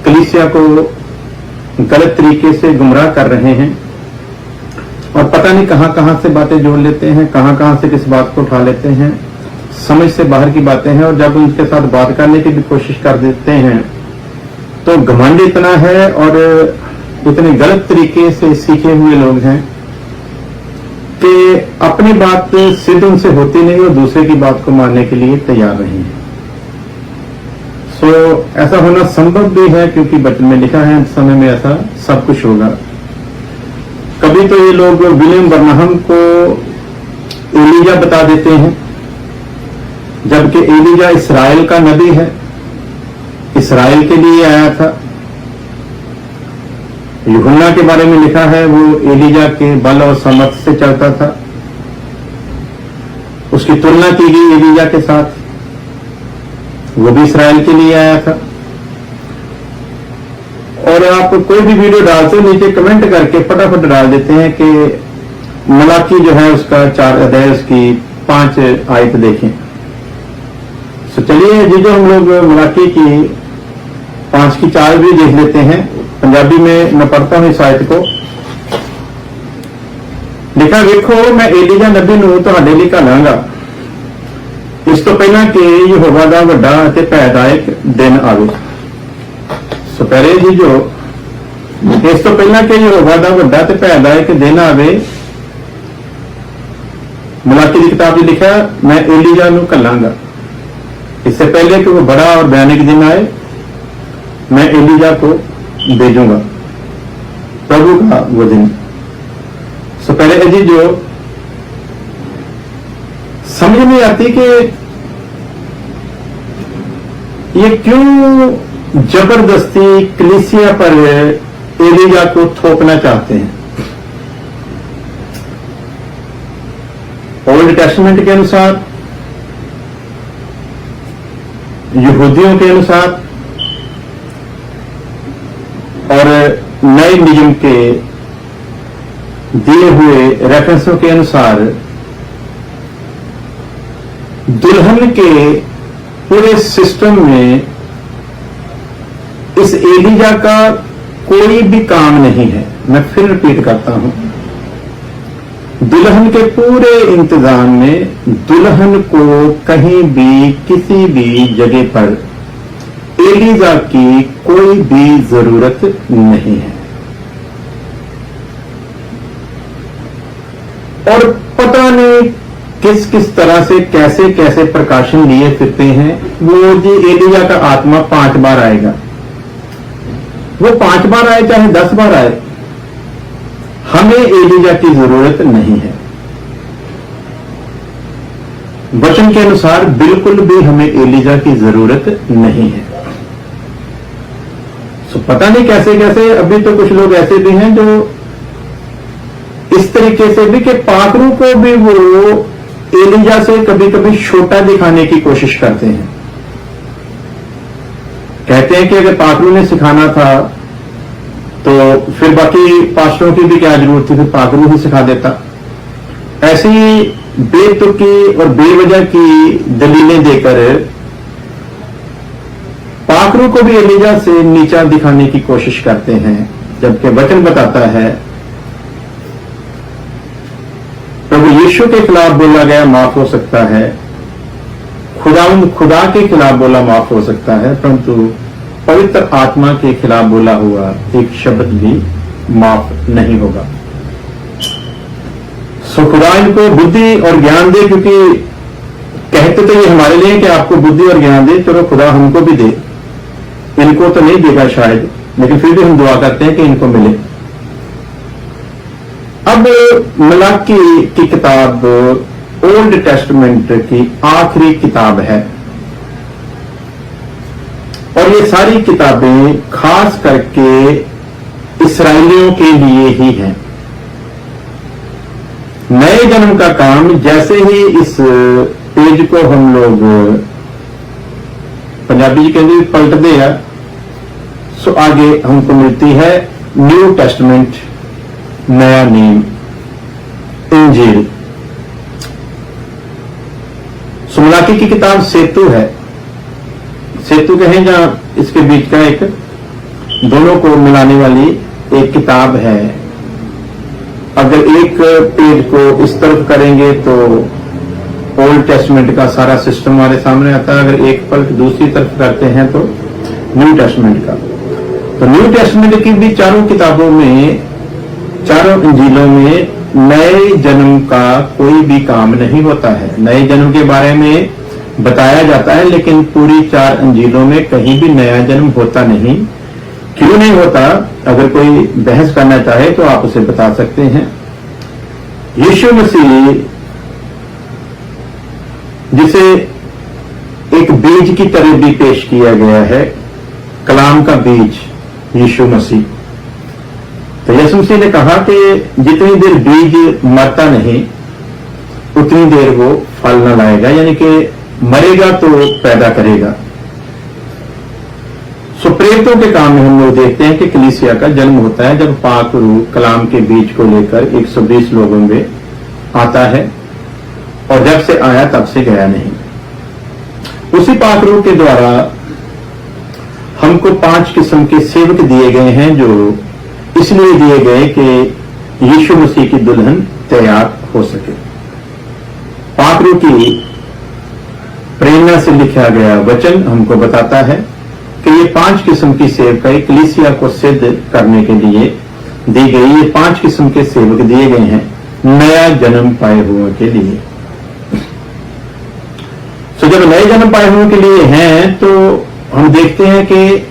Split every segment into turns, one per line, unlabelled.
कलीसिया को गलत तरीके से गुमराह कर रहे हैं और पता नहीं कहां कहां से बातें जोड़ लेते हैं, कहां कहां से किस बात को उठा लेते हैं, समझ से बाहर की बातें हैं। और जब उनके साथ बात करने की भी कोशिश कर देते हैं तो घमंड इतना है और इतने गलत तरीके से सीखे हुए लोग हैं कि अपनी बात सिद्ध उनसे होती नहीं और दूसरे की बात को मानने के लिए तैयार नहीं है। ऐसा होना संभव भी है क्योंकि वचन में लिखा है समय में ऐसा सब कुछ होगा। कभी तो ये लोग विलियम बर्नहम को एलिजा बता देते हैं, जबकि एलिजा इस्राएल का नबी है, इस्राएल के लिए आया था। यूहन्ना के बारे में लिखा है वो एलिजा के बल और सामर्थ्य से चलता था, उसकी तुलना की गई एलिजा के साथ, वो भी इस्राएल के लिए आया था। और आप कोई भी वीडियो डालते हो नीचे कमेंट करके फटाफट डाल देते हैं कि मलाकी जो है उसका 4 अध्याय उसकी 5 आयत देखें। तो चलिए जी, जो हम लोग मलाकी की 5 की 4 भी देख लेते हैं। पंजाबी में मैं पढ़ता हूं इस आयत को। लिखा, वेखो मैं एलिजा नबी नूं तुहाडे लई घल्लांगा इस तो पहला कि यहोवा दा वड्डा अते भयदायक दिन आवे। सो पहले जी जो इस तो पहला कि यहोवा दा वड्डा अते भयदायक दिन आवे, मलाकी की किताब में लिखा मैं एलिजा नूं घल्लांगा। इससे पहले कि वो बड़ा और भयानक दिन आए, मैं एलिजा को भेजूंगा, प्रभु का वो दिन। सो पहले जी जो समझ नहीं आती कि ये क्यों जबरदस्ती कलीसिया पर एलिजा को थोपना चाहते हैं। ओल्ड टेस्टामेंट के अनुसार, यहूदियों के अनुसार और नए नियम के दिए हुए रेफरेंसों के अनुसार दुल्हन के पूरे सिस्टम में इस एलिजा का कोई भी काम नहीं है। मैं फिर रिपीट करता हूं, दुल्हन के पूरे इंतजाम में दुल्हन को कहीं भी किसी भी जगह पर एलिजा की कोई भी जरूरत नहीं है। और पता नहीं किस किस तरह से कैसे कैसे प्रकाशन लिए फिरते हैं। वो जी एलिजा का आत्मा 5 बार आएगा, वो 5 बार आए चाहे 10 बार आए, हमें एलिजा की जरूरत नहीं है। वचन के अनुसार बिल्कुल भी हमें एलिजा की जरूरत नहीं है। सो पता नहीं कैसे कैसे अभी तो कुछ लोग ऐसे भी हैं जो इस तरीके से भी कि पाखरू को भी वो एलिजा से कभी कभी छोटा दिखाने की कोशिश करते हैं। कहते हैं कि अगर पाखरू ने सिखाना था तो फिर बाकी पास्टरों की भी क्या जरूरत थी, फिर पाखरू ही सिखा देता। ऐसी बेतुकी और बेवजह की दलीलें देकर पाखरू को भी एलिजा से नीचा दिखाने की कोशिश करते हैं, जबकि वचन बताता है प्रभु यीशु के खिलाफ बोला गया माफ हो सकता है, खुदा के खिलाफ बोला माफ हो सकता है, परंतु पवित्र आत्मा के खिलाफ बोला हुआ एक शब्द भी माफ नहीं होगा। सो खुदा इनको बुद्धि और ज्ञान दे, क्योंकि कहते तो ये हमारे लिए कि आपको बुद्धि और ज्ञान दे, चलो खुदा हमको भी दे। इनको तो नहीं देगा शायद, लेकिन फिर भी हम दुआ करते हैं कि इनको मिले। अब मलाकी की किताब ओल्ड टेस्टामेंट की आखिरी किताब है और ये सारी किताबें खास करके इस्राएलियों के लिए ही हैं। नए जन्म का काम जैसे ही इस पेज को हम लोग पंजाबी जी कहते पलटते हैं, सो आगे हमको मिलती है न्यू टेस्टामेंट, नया नेम, इंजील। मलाकी की किताब सेतु है, सेतु कहें जहां इसके बीच का एक दोनों को मिलाने वाली एक किताब है। अगर एक पेज को इस तरफ करेंगे तो ओल्ड टेस्टमेंट का सारा सिस्टम हमारे सामने आता है, अगर एक पलट दूसरी तरफ करते हैं तो न्यू टेस्टमेंट का। तो न्यू टेस्टमेंट की भी चारों किताबों में, चारों इंजीलों में नए जन्म का कोई भी काम नहीं होता है। नए जन्म के बारे में बताया जाता है, लेकिन पूरी 4 इंजीलों में कहीं भी नया जन्म होता नहीं। क्यों नहीं होता? अगर कोई बहस करना चाहे तो आप उसे बता सकते हैं। यीशु मसीह, जिसे एक बीज की तरह भी पेश किया गया है, कलाम का बीज यीशु मसीह, तो यीशु मसीह ने कहा कि जितनी देर बीज मरता नहीं उतनी देर वो फल न लाएगा, यानी कि मरेगा तो पैदा करेगा। सो प्रेरितों के काम में हम लोग देखते हैं कि कलीसिया का जन्म होता है जब पाक रूह कलाम के बीज को लेकर 120 लोगों में आता है, और जब से आया तब से गया नहीं। उसी पाक रूह के द्वारा हमको 5 किस्म के सेवक दिए गए हैं, जो इसलिए दिए गए कि यीशु मसीह की दुल्हन तैयार हो सके। पाक रूह की प्रेरणा से लिखा गया वचन हमको बताता है कि ये 5 किस्म की सेवकाई कलीसिया को सिद्ध करने के लिए दी गई। ये 5 किस्म के सेवक दिए गए हैं नया जन्म पाए हुए के लिए। तो जब नए जन्म पाए हुए के लिए हैं तो हम देखते हैं कि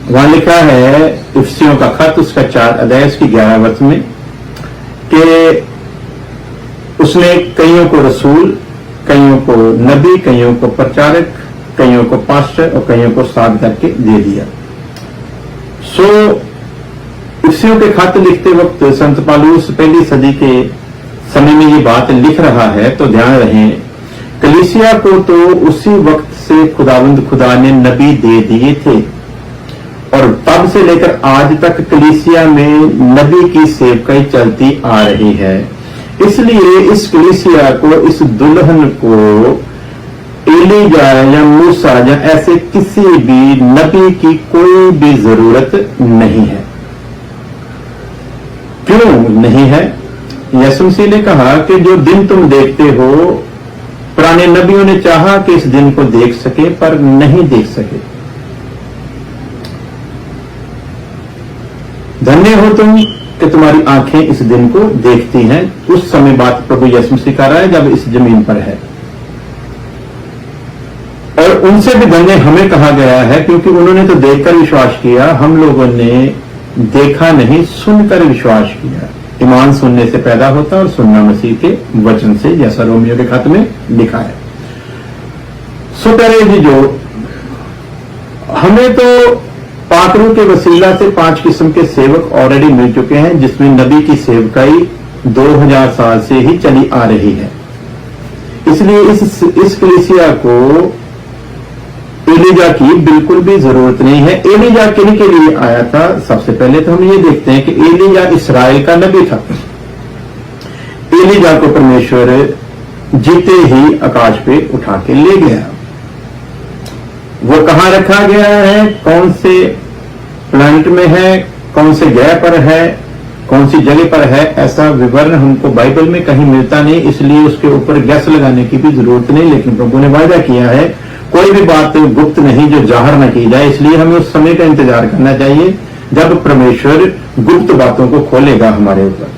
वहां लिखा है इफिसियों का खत, उसका 4 अध्याय उसकी 11 वर्ष में, कि उसने कईयों को रसूल, कईयों को नबी, कईयों को प्रचारक, कईयों को पास्टर और कईयों को साध करके दे दिया। सो इफिसियों के खत लिखते वक्त संत पौलुस पहली सदी के समय में ये बात लिख रहा है, तो ध्यान रहे कलीसिया को तो उसी वक्त से खुदावंद खुदा ने नबी दे दिए थे, और तब से लेकर आज तक कलीसिया में नबी की सेवकाई चलती आ रही है। इसलिए इस कलीसिया को, इस दुल्हन को एलिया या मूसा या ऐसे किसी भी नबी की कोई भी जरूरत नहीं है। क्यों नहीं है? यीशु मसीह ने कहा कि जो दिन तुम देखते हो, पुराने नबियों ने चाहा कि इस दिन को देख सके पर नहीं देख सके। धन्य हो तुम कि तुम्हारी आंखें इस दिन को देखती हैं। उस समय बात प्रभु यीशु मसीह कर रहा है जब इस जमीन पर है, और उनसे भी धन्य हमें कहा गया है, क्योंकि उन्होंने तो देखकर विश्वास किया, हम लोगों ने देखा नहीं सुनकर विश्वास किया। ईमान सुनने से पैदा होता है और सुनना मसीह के वचन से, जैसा रोमियो के खत में लिखा है। सो प्यारे जी, जो हमें तो पाक रूह के वसीला से 5 किस्म के सेवक ऑलरेडी मिल चुके हैं, जिसमें नबी की सेवकाई 2000 साल से ही चली आ रही है। इसलिए इस कलीसिया को एलिया की बिल्कुल भी जरूरत नहीं है। एलिया किन के लिए आया था? सबसे पहले तो हम ये देखते हैं कि एलिया इस्राएल का नबी था। एलिया को परमेश्वर जीते ही आकाश पे उठा के ले गया। वो कहां रखा गया है, कौन से प्लांट में है, कौन से ग्रह पर है, कौन सी जगह पर है, ऐसा विवरण हमको बाइबल में कहीं मिलता नहीं। इसलिए उसके ऊपर गैस लगाने की भी जरूरत नहीं, लेकिन प्रभु ने वायदा किया है कोई भी बात गुप्त नहीं जो जाहिर न की जाए। इसलिए हमें उस समय का इंतजार करना चाहिए जब परमेश्वर गुप्त बातों को खोलेगा हमारे ऊपर।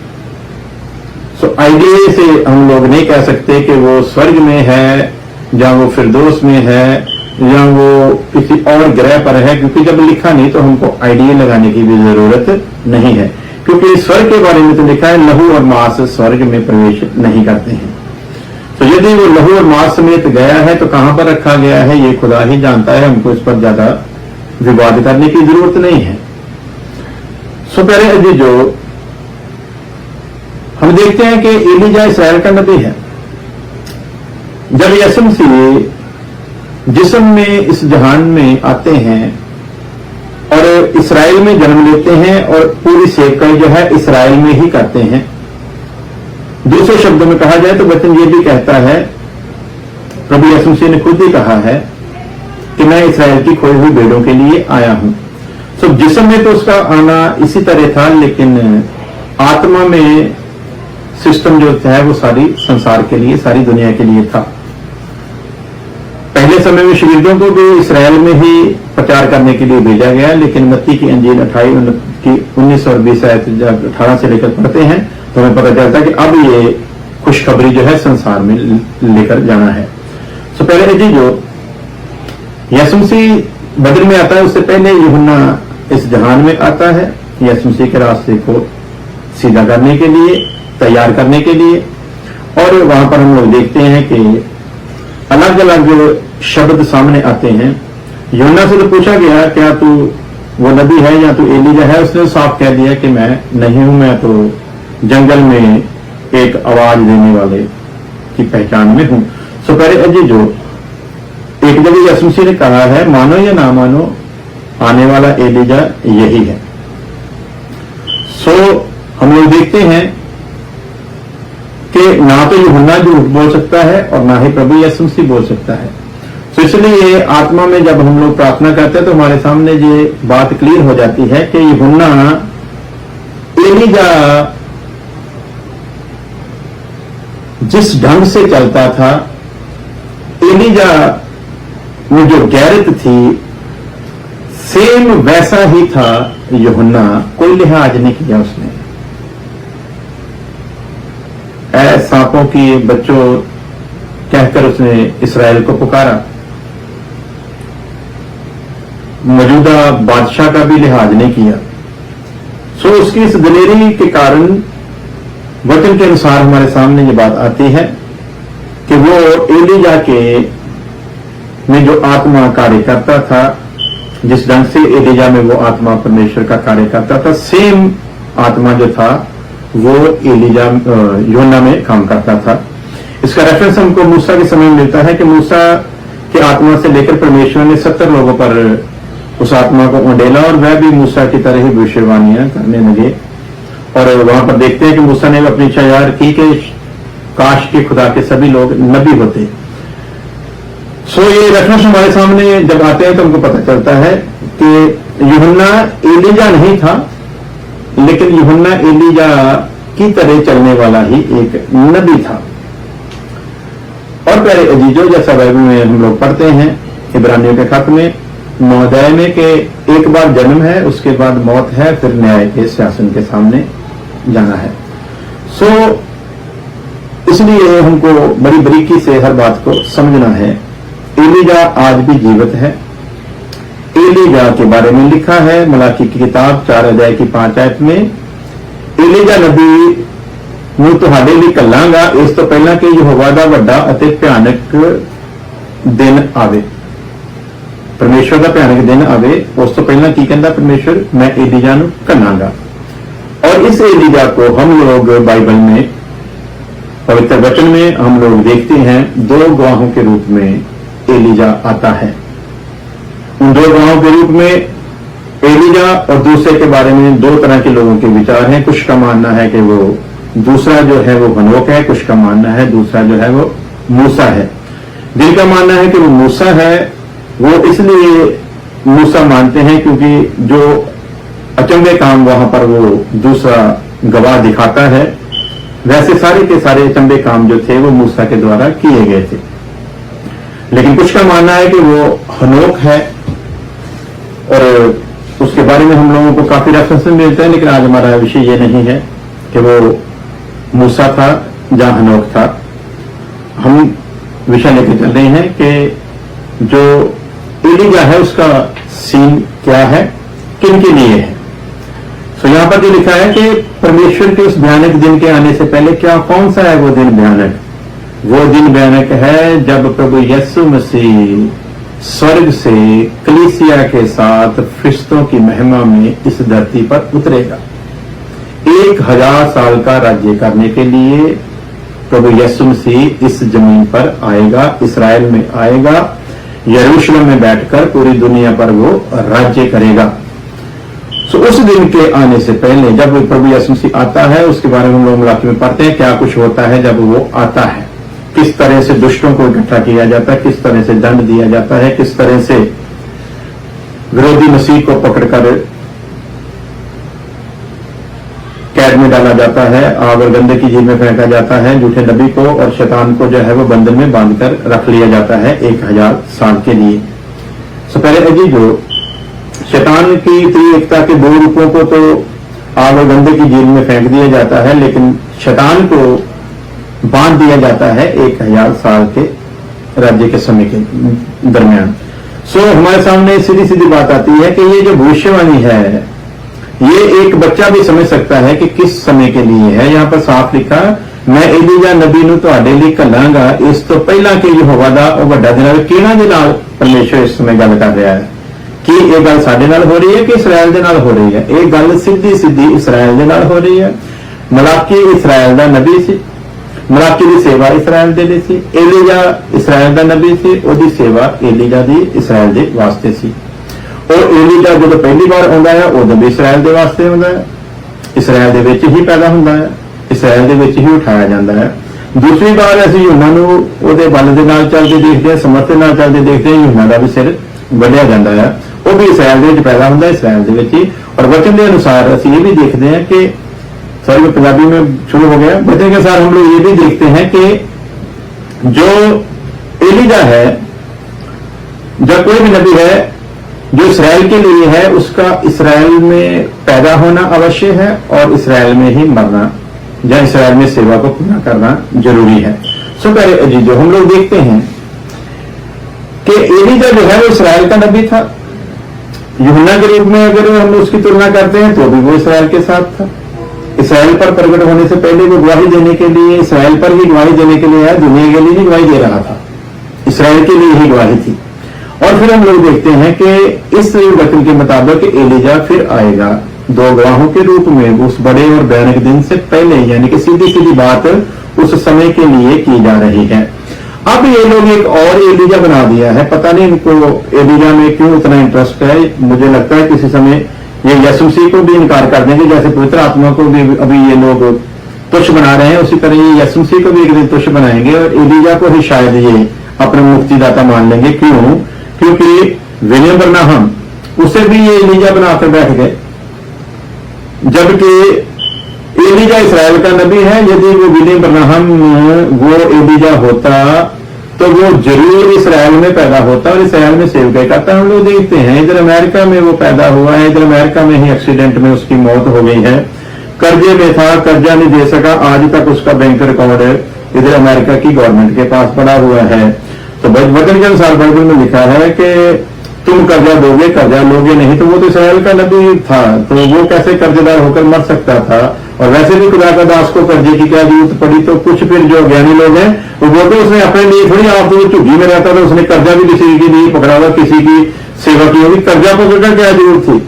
सो आइडिया से हम लोग नहीं कह सकते कि वो स्वर्ग में है, या वो फिरदौस में है, या वो किसी और ग्रह पर है, क्योंकि जब लिखा नहीं तो हमको आइडिया लगाने की भी जरूरत नहीं है, क्योंकि स्वर्ग के बारे में तो लिखा है लहू और मांस स्वर्ग में प्रवेश नहीं करते हैं। तो यदि वो लहू और मांस समेत गया है तो कहां पर रखा गया है ये खुदा ही जानता है, हमको इस पर ज्यादा विवाद करने की जरूरत नहीं है। सो प्यारे अजी, जो हम देखते हैं कि एलिया इस्राएल का नबी है। जब यीशु मसीह जिस्म में इस जहान में आते हैं और इस्राएल में जन्म लेते हैं और पूरी सेवकाई जो है इस्राएल में ही करते हैं। दूसरे शब्दों में कहा जाए तो वचन ये भी कहता है, प्रभु यीशु मसीह ने खुद ही कहा है कि मैं इस्राएल की खोई हुई भेड़ों के लिए आया हूं। सो जिस्म में तो उसका आना इसी तरह था, लेकिन आत्मा में सिस्टम जो है वो सारी संसार के लिए, सारी दुनिया के लिए था। पहले समय में शहीदों को भी इसराइल में ही प्रचार करने के लिए भेजा गया, लेकिन मत्ती की अंजील 19 और 20 आयत जब 18 से लेकर पढ़ते हैं तो हमें पता चलता है कि अब ये खुशखबरी जो है संसार में लेकर जाना है। सो पहले जी जो यीशु मसीह बदर में आता है, उससे पहले यूहन्ना इस जहान में आता है यीशु मसीह के रास्ते को सीधा करने के लिए, तैयार करने के लिए। और वहां पर हम लोग देखते हैं कि अलग अलग शब्द सामने आते हैं। यूहन्ना से तो पूछा गया क्या तू वो नबी है या तू एलीजा है? उसने साफ कह दिया कि मैं नहीं हूं, मैं तो जंगल में एक आवाज देने वाले की पहचान में हूं। सो पहले अजी जो एक जगह यीशु मसीह ने कहा है, मानो या ना मानो आने वाला एलीजा यही है। सो हम लोग देखते हैं कि ना तो यूहन्ना झूठ बोल सकता है और ना ही प्रभु यीशु मसीह बोल सकता है। तो इसलिए आत्मा में जब हम लोग प्रार्थना करते हैं तो हमारे सामने ये बात क्लियर हो जाती है कि यूहन्ना एलीजा जिस ढंग से चलता था, एलीजा में जो गैरत थी, सेम वैसा ही था यूहन्ना। कोई लिहाज नहीं किया उसने। सांपों की बच्चों कहकर उसने इसराइल को पुकारा। मौजूदा बादशाह का भी लिहाज नहीं किया। सो उसकी इस दिलेरी के कारण वचन के अनुसार हमारे सामने ये बात आती है कि वो एलीजा के में जो आत्मा कार्य करता था, जिस ढंग से एलीजा में वो आत्मा परमेश्वर का कार्य करता था, सेम आत्मा जो था वो एलीजा यूहन्ना में काम करता था। इसका रेफरेंस हमको मूसा के समय में मिलता है कि मूसा के आत्मा से लेकर परमेश्वर ने 70 लोगों पर उस आत्मा को उंडेला और वह भी मूसा की तरह ही भविष्यवाणियां करने लगे। और वहां पर देखते हैं कि मूसा ने अपनी इच्छा जाहिर की कि काश के खुदा के सभी लोग नबी होते। सो ये रेफरेंस हमारे सामने जब आते हैं तो हमको पता चलता है कि यूहन्ना एलीजा नहीं था, लेकिन यूहन्ना एलीजा की तरह चलने वाला ही एक नबी था। और प्यारे अजीजों, जैसा बाइबल में हम लोग पढ़ते हैं इब्रानियों के खत में 9 अध्याय में कि एक बार जन्म है, उसके बाद मौत है, फिर न्याय के शासन के सामने जाना है। सो इसलिए हमको बड़ी बारीकी से हर बात को समझना है। एलीजा आज भी जीवित है। एलीजा के बारे में लिखा है मलाकी की किताब 4 अध्याय की 5 आयत में, एलीजा नबी ਨੂੰ ਤੁਹਾਡੇ ਲਈ ਕੱਲਾਂਗਾ ਇਸ ਤੋਂ ਪਹਿਲਾਂ ਕਿ ਯਹੋਵਾ ਦਾ ਵੱਡਾ ਅਤੇ ਭਿਆਨਕ ਦਿਨ ਆਵੇ। परमेश्वर का भयानक दिन आवे, उस तो पहला की कहता परमेश्वर, मैं एलीजा ਨੂੰ कन्नागा। और इस एलीजा को हम लोग बाइबल में पवित्र वचन में हम लोग देखते हैं 2 गवाहों के रूप में एलीजा आता है। उन 2 गवाहों के रूप में एलीजा और दूसरे के बारे में 2 तरह के लोगों के विचार हैं। कुछ का मानना है कि वो दूसरा जो है वो हनोक है, कुछ का मानना है दूसरा जो है वो मूसा है। जिनका मानना है कि वो मूसा है, वो इसलिए मूसा मानते हैं क्योंकि जो अचंभे काम वहां पर वो दूसरा गवाह दिखाता है, वैसे सारे के सारे अचंभे काम जो थे वो मूसा के द्वारा किए गए थे। लेकिन कुछ का मानना है कि वो हनोक है, और उसके बारे में हम लोगों को काफी रेफरेंस मिलते हैं, लेकिन आज हमारा विषय ये नहीं है कि वो मूसा था या हनोक था। हम विषय लेकर चल रहे हैं कि जो एलीजा है उसका सीन क्या है, किन के लिए है। तो यहां पर जो लिखा है कि परमेश्वर के उस भयानक दिन के आने से पहले क्या, कौन सा है वो दिन भयानक? वो दिन भयानक है जब प्रभु यीशु मसीह स्वर्ग से कलीसिया के साथ फरिश्तों की महिमा में इस धरती पर उतरेगा। 1000 साल का राज्य करने के लिए प्रभु यीशु मसीह इस जमीन पर आएगा, इसराइल में आएगा, यरूशलेम में बैठकर पूरी दुनिया पर वो राज्य करेगा। सो उस दिन के आने से पहले जब प्रभु यीशु मसीह आता है, उसके बारे में हम लोग मलाकी में पढ़ते हैं क्या कुछ होता है जब वो आता है, किस तरह से दुष्टों को इकट्ठा किया जाता है, किस तरह से दंड दिया जाता है, किस तरह से विरोधी मसीह को पकड़कर कैद में डाला जाता है, आग और गंदे की झील में फेंका जाता है, झूठे नबी को और शैतान को जो है वो बंधन में बांधकर रख लिया जाता है 1000 साल के लिए। तो पहले जी जो शैतान की त्रिएकता के दो रूपों को तो आग और गंदे की झील में फेंक दिया जाता है, लेकिन शैतान को बांध दिया जाता है 1000 साल के राज्य के समय के दरमियान। सो हमारे सामने सीधी सीधी बात आती है कि ये जो भविष्यवाणी है ये एक बच्चा भी समझ सकता है कि किस समय के लिए है। यहां पर साफ लिखा, मैं एलिया नबी नूं तुहाडे लई घल्लांगा, इस तो पहला कि यहोवा दा ओ वड्डा दिन किहड़ा दे नाल परमेश्वर इस समय गल कर रहा है कि ये गल साडे नाल हो रही है कि इसराइल दे नाल हो रही है। ये गल सीधी सीधी इसराइल दे नाल हो रही है। मलाकी इसराइल दा नबी सी, मलाकी दी सेवा इसराइल दे लिए सी, एलिया इसराइल दा नबी सी, ओदी सेवा एलिया दी इसराइल दे वास्ते सी। और एलिया जो पहली बार आंदा है उदों भी इसराइल दे वास्ते आंदा है, इसराइल दे विच ही पैदा हुंदा है, इसराइल दे विच ही उठाया जाता है। दूसरी बार असीं यूहन्ना नूं उहदे बल दे नाल चलदे देखदे हैं, समर्थ दे नाल चलदे देखदे हैं, यूहन्ना दा भी सिर वड्ढिया जाता है, वो भी इसराइल दे विच पैदा हुंदा है, इसराइल दे विच ही। और वचन के अनुसार असीं ये भी देखते हैं कि सॉरी पंजाबी में शुरू हो गया, वचन के अनुसार हम लोग ये भी देखते हैं कि जो एलिया है, जब कोई भी नबी है जो इसराइल के लिए है, उसका इसराइल में पैदा होना अवश्य है और इसराइल में ही मरना या इसराइल में सेवा को पूरा करना जरूरी है। सो प्यारे अजीजों, हम लोग देखते हैं कि एलिया जो है वो इसराइल का नबी था। यूहन्ना के रूप में अगर हम उसकी तुलना करते हैं तो भी वो इसराइल के साथ था। इसराइल पर प्रकट होने से पहले वो गवाही देने के लिए, इसराइल पर ही गवाही देने के लिए आया, दुनिया के लिए नहीं गवाही दे रहा था, इसराइल के लिए ही गवाही थी। और फिर हम लोग देखते हैं कि इस वचन के मुताबिक एलिया फिर आएगा 2 गवाहों के रूप में उस बड़े और भयानक दिन से पहले, यानी कि सीधी सीधी बात उस समय के लिए की जा रही है। अब ये लोग एक और एलिया बना दिया है, पता नहीं इनको एलिया में क्यों इतना इंटरेस्ट है। मुझे लगता है किसी समय ये यीशु मसीह को भी इनकार कर देंगे, जैसे पवित्र आत्मा को भी अभी ये लोग तुच्छ बना रहे हैं, उसी तरह ये यीशु मसीह को भी एक दिन तुच्छ बनाएंगे और एलिया को ही शायद ये अपना मुक्तिदाता मान लेंगे। क्यों? क्योंकि विलियम ब्रनहम उसे भी ये एलिया बनाकर बैठ गए, जबकि एलिया इसराइल का नबी है। यदि वो विलियम ब्रनहम वो एलिया होता तो वो जरूर इसराइल में पैदा होता और इसराइल में सेवकाई करता। हम लोग देखते हैं इधर अमेरिका में वो पैदा हुआ है, इधर अमेरिका में ही एक्सीडेंट में उसकी मौत हो गई है, कर्जे में था, कर्जा नहीं दे सका, आज तक उसका बैंक रिकॉर्ड इधर अमेरिका की गवर्नमेंट के पास पड़ा हुआ है। तो वचन के अनुसार बाइबल में लिखा है कि तुम कर्जा दोगे, कर्जा लोगे नहीं। तो वो तो इसराइल का नबी था, तो वो कैसे कर्जदार होकर मर सकता था? और वैसे भी खुदा का दास को कर्जे की क्या जरूरत पड़ी? तो कुछ फिर जो ज्ञानी लोग हैं वो बोलते उसने अपने लिए थोड़ी, आप तो झुग्गी में रहता था, उसने कर्जा भी किसी के लिए पकड़ा हुआ, किसी की सेवा की होगी, कर्जा पकड़कर क्या जरूरत थी?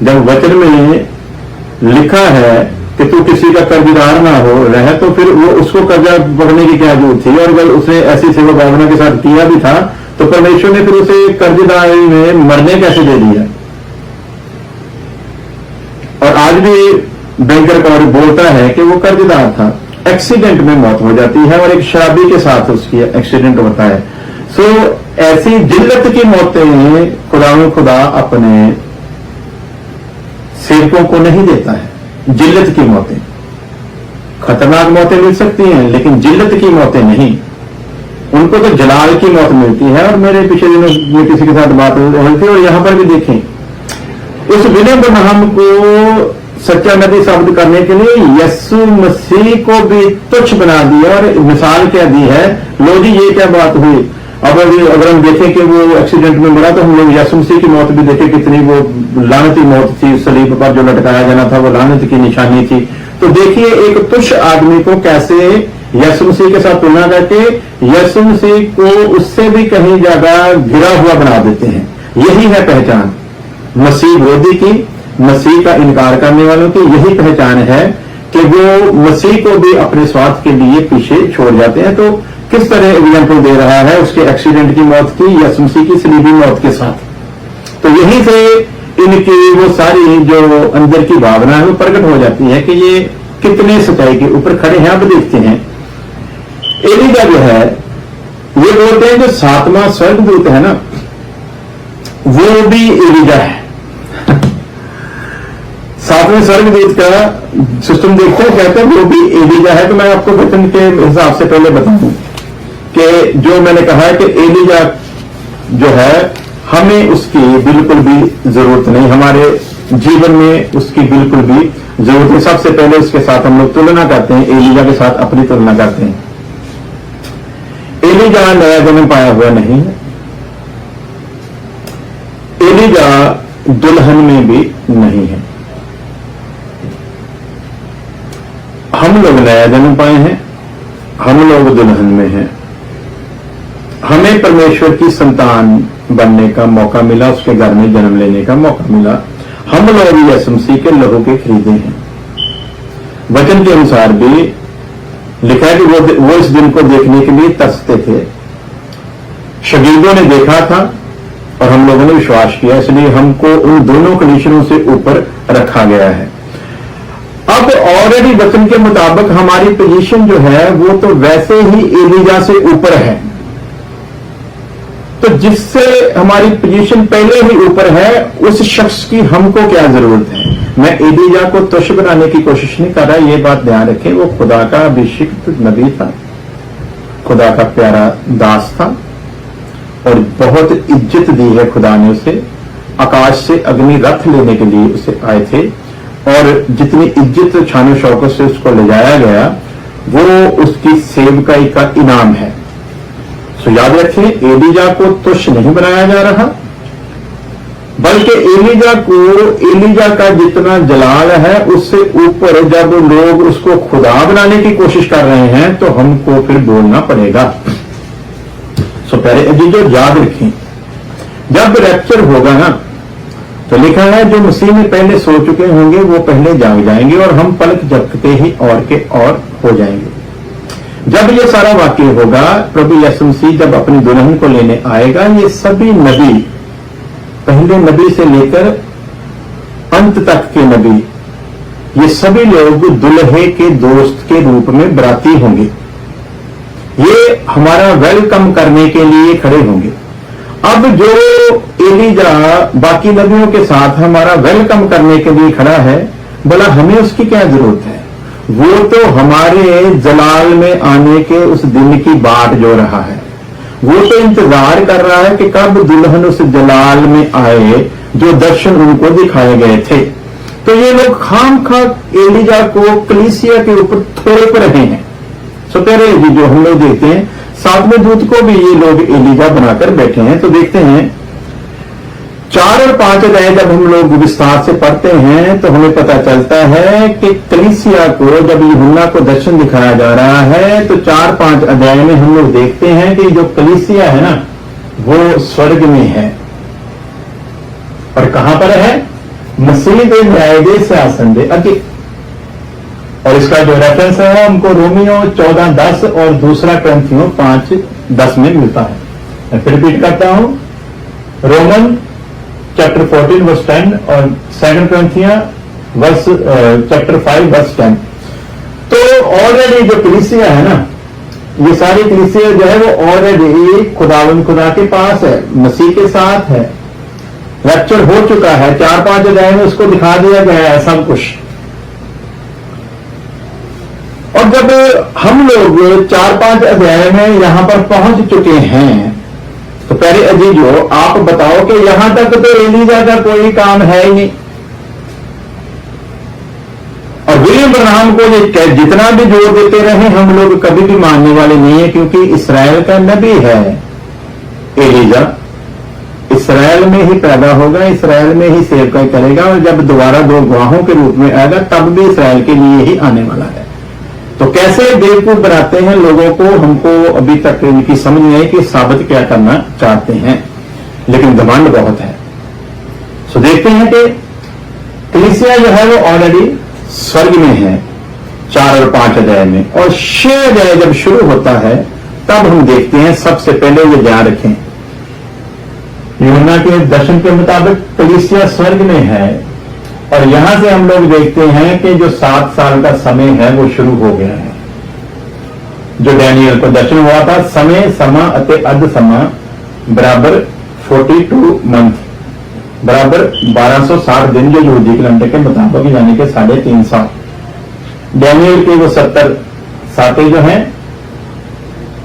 जब वचन में लिखा है कि तू किसी का कर्जदार ना हो रहे, तो फिर वो उसको कर्जा पकड़ने की क्या जरूरत थी? और अगर उसने ऐसी सेवा भावना के साथ किया भी था तो परमेश्वर ने फिर उसे कर्जदारी में मरने कैसे दे दिया? और आज भी बैंक रिकॉर्ड बोलता है कि वो कर्जदार था, एक्सीडेंट में मौत हो जाती है और एक शराबी के साथ उसकी एक्सीडेंट होता है। सो ऐसी जिल्लत की मौतें खुदा अपने सेवकों को नहीं देता है। जिल्लत की मौतें, खतरनाक मौतें मिल सकती हैं लेकिन जिल्लत की मौतें नहीं। उनको तो जलाल की मौत मिलती है। और मेरे पिछले दिनों में किसी के साथ बात हो रही थी और यहां पर भी देखें, उस विलियम ब्रनहम को सच्चा नबी साबित करने के लिए यीशु मसीह को भी तुच्छ बना दिया और मिसाल क्या दी है। लो जी, ये क्या बात हुई? अब अगर हम देखें कि वो एक्सीडेंट में मरा तो हम लोग यीशु मसीह की मौत भी देखें, कितनी वो लानती मौत थी, सलीब पर जो लटकाया जाना था वो लानत की निशानी थी। तो देखिए एक तुच्छ आदमी को कैसे यीशु मसीह के साथ तुलना करके यीशु मसीह को उससे भी कहीं ज्यादा गिरा हुआ बना देते हैं। यही है पहचान मसीह विरोधी की, मसीह का इनकार करने वालों की। यही पहचान है कि वो मसीह को भी अपने स्वार्थ के लिए पीछे छोड़ जाते हैं। तो किस तरह एग्जाम्पल दे रहा है उसके एक्सीडेंट की मौत की, यीशु मसीह की सलीबी मौत के साथ। तो यहीं से इनकी वो सारी जो अंदर की भावना है वो प्रकट हो जाती है कि ये कितने सच्चाई के ऊपर खड़े हैं। अब देखते हैं एलिया जो है, ये बोलते हैं जो 7वां स्वर्गदूत है ना, वो भी एलिया है। सातवें स्वर्गदूत का सिस्टम देखते हैं, कहते हैं वो भी एलीजा है। तो मैं आपको वचन के हिसाब से पहले बताऊं कि जो मैंने कहा है कि एलीजा जो है हमें उसकी बिल्कुल भी जरूरत नहीं, हमारे जीवन में उसकी बिल्कुल भी जरूरत नहीं। सबसे पहले उसके साथ हम लोग तुलना करते हैं, एलीजा के साथ अपनी तुलना करते हैं। एलीजा नया जन्म पाया हुआ नहीं है, एलीजा दुल्हन में भी नहीं है। हम लोग नया जन्म पाए हैं, हम लोग दुल्हन में हैं। हमें परमेश्वर की संतान बनने का मौका मिला, उसके घर में जन्म लेने का मौका मिला। हम लोग यीशु मसीह के लहू के खरीदे हैं। वचन के अनुसार भी लिखा है कि वो इस दिन को देखने के लिए तरसते थे। शगीदों ने देखा था और हम लोगों ने विश्वास किया, इसलिए हमको उन दोनों कंडीशनों से ऊपर रखा गया है। अब ऑलरेडी वचन के मुताबिक हमारी पोजीशन जो है वो तो वैसे ही एलीजा से ऊपर है। तो जिससे हमारी पोजीशन पहले ही ऊपर है, उस शख्स की हमको क्या जरूरत है। मैं एलीजा को तुच्छ बनाने की कोशिश नहीं कर रहा, ये बात ध्यान रखें। वो खुदा का अभिषिक्त नबी था, खुदा का प्यारा दास था और बहुत इज्जत दी है खुदा ने उसे। आकाश से अग्नि रथ लेने के लिए उसे आए थे और जितनी इज्जत शान शौकत से उसको ले जाया गया वो उसकी सेवकाई का इनाम है। सो याद रखें, एलीजा को तुच्छ नहीं बनाया जा रहा, बल्कि एलीजा का जितना जलाल है उससे ऊपर जब लोग उसको खुदा बनाने की कोशिश कर रहे हैं तो हमको फिर बोलना पड़ेगा। सो पहले अजीजों याद रखें, जब रैप्चर होगा ना तो लिखा है जो मसीह में पहले सो चुके होंगे वो पहले जाग जाएंगे और हम पलक झपकते ही और के और हो जाएंगे। जब ये सारा वाक्य होगा, प्रभु यीशु मसीह जब अपनी दुल्हन को लेने आएगा, ये सभी नबी, पहले नबी से लेकर अंत तक के नबी, ये सभी लोग दुल्हे के दोस्त के रूप में बराती होंगे। ये हमारा वेलकम करने के लिए खड़े होंगे। अब जो एलीजा बाकी नबियों के साथ हमारा वेलकम करने के लिए खड़ा है, बोला हमें उसकी क्या जरूरत है। वो तो हमारे जलाल में आने के उस दिन की बाट जो रहा है, वो तो इंतजार कर रहा है कि कब दुल्हन उस जलाल में आए जो दर्शन उनको दिखाए गए थे। तो ये लोग खामखा एलीजा को कलीसिया के ऊपर थोड़े पर रहे हैं। सो पहले जो हम लोग देखते हैं, सातवें दूत को भी ये लोग एलीजा बनाकर बैठे हैं। तो देखते हैं 4 और 5 अध्याय जब हम लोग विस्तार से पढ़ते हैं तो हमें पता चलता है कि कलीसिया को जब यूहन्ना को दर्शन दिखाया जा रहा है तो 4-5 अध्याय में हम लोग देखते हैं कि जो कलीसिया है ना वो स्वर्ग में है। और कहां पर है? मसीह दे न्यायाधीश सिंहासन दे अगे। और इसका जो रेफरेंस है हमको रोमियो 14:10 और दूसरा ग्रंथियों 5:10 में मिलता है। मैं फिर रिपीट करता हूं, रोमन चैप्टर 14 वर्स 10 और 2 ग्रंथियां चैप्टर 5 वर्स 10। तो ऑलरेडी जो कलीसिया है ना, ये सारी कलीसिया जो है वो ऑलरेडी खुदा के पास है, मसीह के साथ है, रैप्चर हो चुका है। 4-5 अध्याय में उसको दिखा दिया गया है सब कुछ। और जब हम लोग 4-5 अध्याय में यहां पर पहुंच चुके हैं तो पहले अजीजो आप बताओ कि यहां तक तो एलीजा का कोई काम है ही नहीं। और विलियम ब्रनहाम को ये जितना भी जोर देते रहे हम लोग कभी भी मानने वाले नहीं है, क्योंकि इस्राएल का नबी है एलीजा। इस्राएल में ही पैदा होगा, इस्राएल में ही सेवकाई करेगा और जब दोबारा 2 गवाहों के रूप में आएगा तब भी इस्राएल के लिए ही आने वाला है। तो कैसे बेवकूफ बनाते हैं लोगों को, हमको अभी तक इनकी समझ नहीं है कि साबित क्या करना चाहते हैं, लेकिन घमंड बहुत है। सो देखते हैं कि कलीसिया जो है वो ऑलरेडी स्वर्ग में है 4 और 5 अध्याय में। और 6 अध्याय जब शुरू होता है तब हम देखते हैं, सबसे पहले ये ध्यान रखें, यूहन्ना के दर्शन के मुताबिक कलीसिया स्वर्ग में है। और यहां से हम लोग देखते हैं कि जो 7 साल का समय है वो शुरू हो गया है। जो डैनियल को दर्शन हुआ था, समय समा अते अध समा बराबर 42 मंथ। बराबर 1260 दिन जो यहूदी कैलेंडर के मुताबिक, यानी कि 3.5 साल। डैनियल के वो 70 साते जो हैं,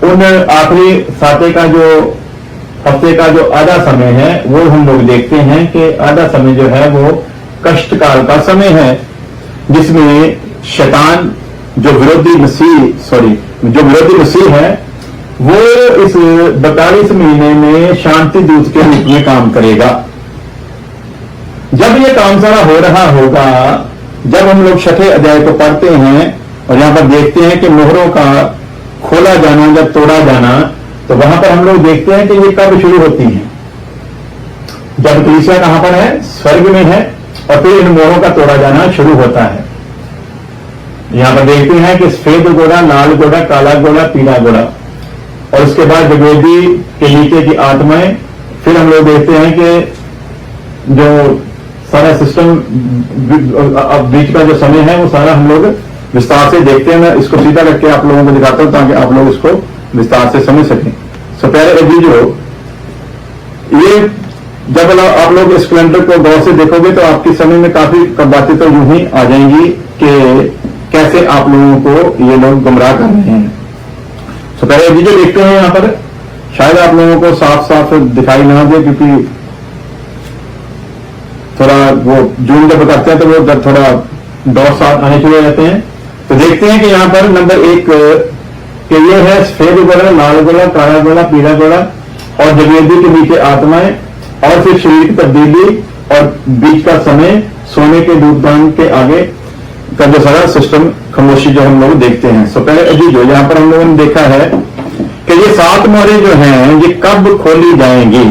उन आखिरी साते का जो हफ्ते का जो आधा समय है वो हम लोग देखते हैं कि आधा समय जो है वो कष्ट काल का समय है, जिसमें शैतान जो विरोधी मसीह है वो इस 42 महीने में शांति दूत के रूप में काम करेगा। जब ये काम सारा हो रहा होगा, जब हम लोग छठे अध्याय को पढ़ते हैं और यहां पर देखते हैं कि मोहरों का खोला जाना, जब तोड़ा जाना, तो वहां पर हम लोग देखते हैं कि ये कब शुरू होती है। जब कलीसिया कहां पर है? स्वर्ग में है, और फिर इन मोहरों का तोड़ा जाना शुरू होता है। यहां पर देखते हैं कि सफेद घोड़ा, लाल घोड़ा, काला घोड़ा, पीला घोड़ा, और उसके बाद जगवेदी के नीचे की आत्माएं। फिर हम लोग देखते हैं कि जो सारा सिस्टम, अब बीच का जो समय है वो सारा हम लोग विस्तार से देखते हैं। मैं इसको सीधा करके आप लोगों को दिखाता हूं ताकि आप लोग इसको विस्तार से समझ सकें। सो प्यारे अजीजों, ये जब आप लोग इस कैलेंडर को गौर से देखोगे तो आपकी समझ में काफी बातें तो यूं ही आ जाएंगी कि कैसे आप लोगों को ये लोग गुमराह कर रहे हैं। तो पहले अजीजों देखते हैं, यहां पर शायद आप लोगों को साफ साफ दिखाई ना दे, क्योंकि थोड़ा वो जूम जब करते हैं तो वो थोड़ा डॉट्स आने शुरू हो जाते हैं। तो देखते हैं कि यहां पर नंबर 1 कि ये है सफेद घोड़ा, लाल घोड़ा, काला घोड़ा, पीला घोड़ा, और जगवेदी के नीचे आत्माएं, और फिर शरीर की तब्दीली, और बीच का समय सोने के दूतदान के आगे का जो सारा सिस्टम खामोशी जो हम लोग देखते हैं। सो पहले अजीजों, यहां पर हम लोगों ने देखा है कि ये 7 मोहरें जो हैं ये कब खोली जाएंगी।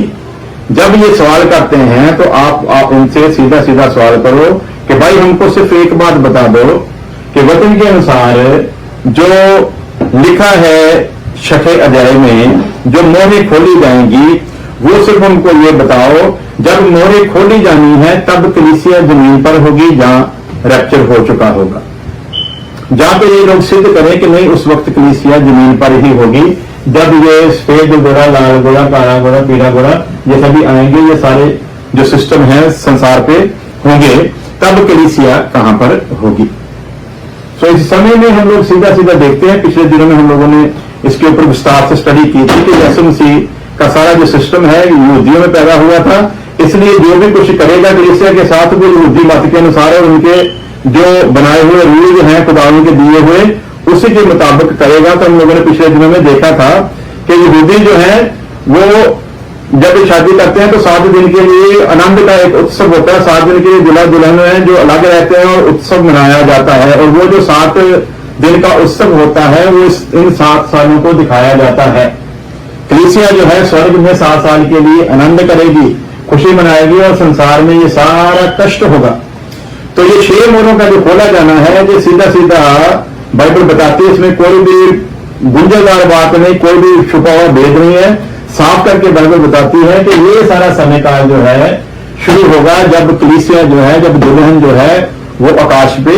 जब ये सवाल करते हैं तो आप इनसे सीधा सीधा सवाल करो कि भाई हमको सिर्फ एक बात बता दो कि वचन के अनुसार जो लिखा है छठे अध्याय में जो मोहरें खोली जाएंगी, वो सिर्फ हमको ये बताओ जब मोहरें खोली जानी है तब कलीसिया जमीन पर होगी जहां रैप्चर हो चुका होगा। जहां पे ये लोग सिद्ध करें कि नहीं, उस वक्त कलीसिया जमीन पर ही होगी जब ये सफेद घोड़ा, लाल घोड़ा, काला घोड़ा, पीला घोड़ा ये सभी आएंगे, ये सारे जो सिस्टम है संसार पे होंगे, तब कलीसिया कहां पर होगी। तो इस समय में हम लोग सीधा सीधा देखते हैं, पिछले दिनों में हम लोगों ने इसके ऊपर विस्तार से स्टडी की थी कि यीशु मसीह का सारा जो सिस्टम है यहूदियों में पैदा हुआ था, इसलिए जो भी कुछ करेगा कलीसिया के साथ वो यहूदी मत के अनुसार और उनके जो बनाए हुए रूल हैं खुदावंद के दिए हुए उसी के मुताबिक करेगा। तो हम लोगों ने पिछले दिनों में देखा था कि यहूदी जो है वो जब शादी करते हैं तो 7 दिन के लिए आनंद का एक उत्सव होता है, 7 दिन के लिए दुल्हा दुल्हन है जो अलग रहते हैं और उत्सव मनाया जाता है, और वो जो 7 दिन का उत्सव होता है वो इन 7 सालों को दिखाया जाता है। कलीसिया जो है स्वर्ग में 7 साल के लिए आनंद करेगी, खुशी मनाएगी, और संसार में ये सारा कष्ट होगा। तो ये 6 मोहरों का जो खोला जाना है, ये सीधा सीधा बाइबल बताती है, इसमें कोई भी गुंजाइश बात नहीं, कोई भी छुपा हुआ भेद नहीं है। साफ करके बाइबल बताती है कि ये सारा समय काल जो है शुरू होगा जब कलीसिया जो है, जब दुल्हन जो है वो आकाश पे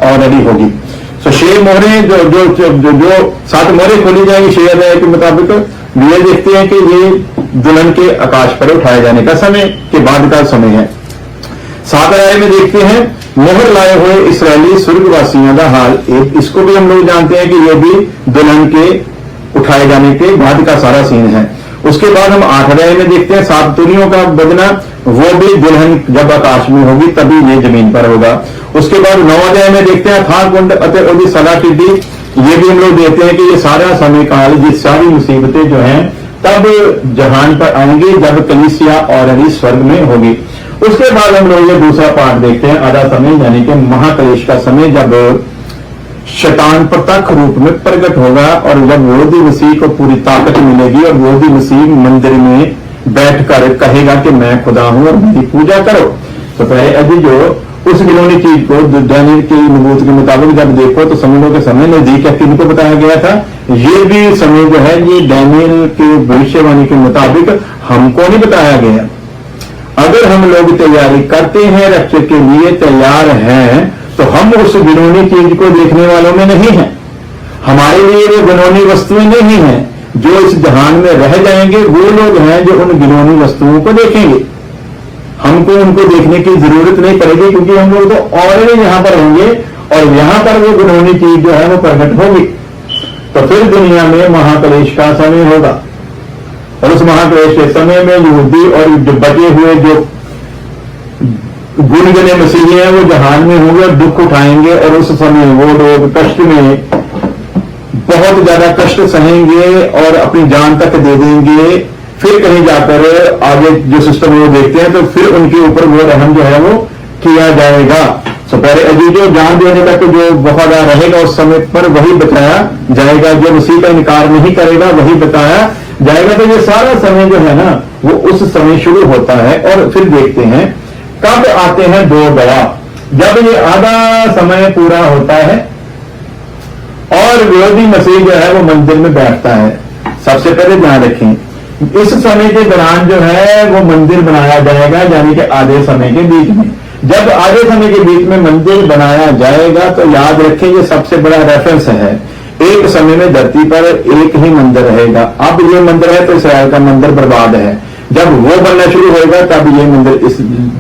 ऑलरेडी होगी। सो 6 मोहरें जो 7 मोहरें खोली जाएंगी 6 अध्याय के मुताबिक, ये देखते हैं कि ये दुल्हन के आकाश पर उठाए जाने का समय के बाद का समय है। 7 अध्याय में देखते हैं मोहर लाए हुए इस्राएली स्वर्गवासियों का हाल। इसको भी हम लोग जानते हैं कि ये भी दुल्हन के उठाए जाने के बाद का सारा सीन है। उसके बाद हम 8 अध्याय में देखते हैं 7 तुनियों का बजना, वो भी दुल्हन जब आकाश में होगी तभी ये जमीन पर होगा। उसके बाद 9 अध्याय में देखते हैं था कुंड अति सला टिड्डी, ये भी हम लोग देखते हैं कि ये सारा समय काल, ये सारी मुसीबतें जो हैं तब जहान पर आएंगी जब कलीसिया ऑलरेडी स्वर्ग में होगी। उसके बाद हम लोग ये दूसरा पार्ट देखते हैं आधा समय, यानी कि महाक्लेश का समय, जब शैतान प्रत्यक्ष रूप में प्रकट होगा और जब विरोधी मसीह को पूरी ताकत मिलेगी और विरोधी मसीह मंदिर में बैठकर कहेगा कि मैं खुदा हूं और मेरी पूजा करो। तो पहले अभी जो उस गिनौनी चीज को दानियल की नबूवत के मुताबिक जब देखो तो समझ लो कि समय नजदीक है। किनको बताया गया था? ये भी समय जो है ये दानियल की भविष्यवाणी के मुताबिक हमको नहीं बताया गया। अगर हम लोग तैयारी करते हैं, रैप्चर के लिए तैयार हैं, तो हम उस गिनौनी चीज को देखने वालों में नहीं है। हमारे लिए वो गिनौनी वस्तुएं नहीं है। जो इस जहान में रह जाएंगे वो लोग हैं जो उन गिनौनी वस्तुओं को देखेंगे। हमको उनको देखने की जरूरत नहीं पड़ेगी, क्योंकि हम लोग तो ऑलरेडी यहां पर होंगे और यहां पर वो घिनौनी चीज जो है वो प्रकट होगी। तो फिर दुनिया में महाक्लेश का समय होगा और उस महाक्लेश के समय में यहूदी और जो बचे हुए जो गुनगुने मसीही हैं वो जहान में होंगे और दुख उठाएंगे, और उस समय वो लोग कष्ट में बहुत ज्यादा कष्ट सहेंगे और अपनी जान तक दे देंगे। फिर कहीं जाकर आगे जो सिस्टम वो देखते हैं तो फिर उनके ऊपर वो रहम जो है वो किया जाएगा। तो पहले अभी जो जान देने तक जो वफादार रहेगा उस समय पर वही बचाया जाएगा, जो मसीह का इनकार नहीं करेगा वही बताया जाएगा। तो ये सारा समय जो है ना वो उस समय शुरू होता है। और फिर देखते हैं कब आते हैं दो गवाह, जब ये आधा समय पूरा होता है और विरोधी मसीह जो है वो मंदिर में बैठता है। सबसे पहले ध्यान रखें, इस समय के दौरान जो है वो मंदिर बनाया जाएगा, यानी कि आधे समय के बीच में। जब आधे समय के बीच में मंदिर बनाया जाएगा तो याद रखें ये सबसे बड़ा रेफरेंस है। एक समय में धरती पर एक ही मंदिर रहेगा। अब ये मंदिर है तो इस्राएल का मंदिर बर्बाद है। जब वो बनना शुरू होगा तब ये मंदिर इस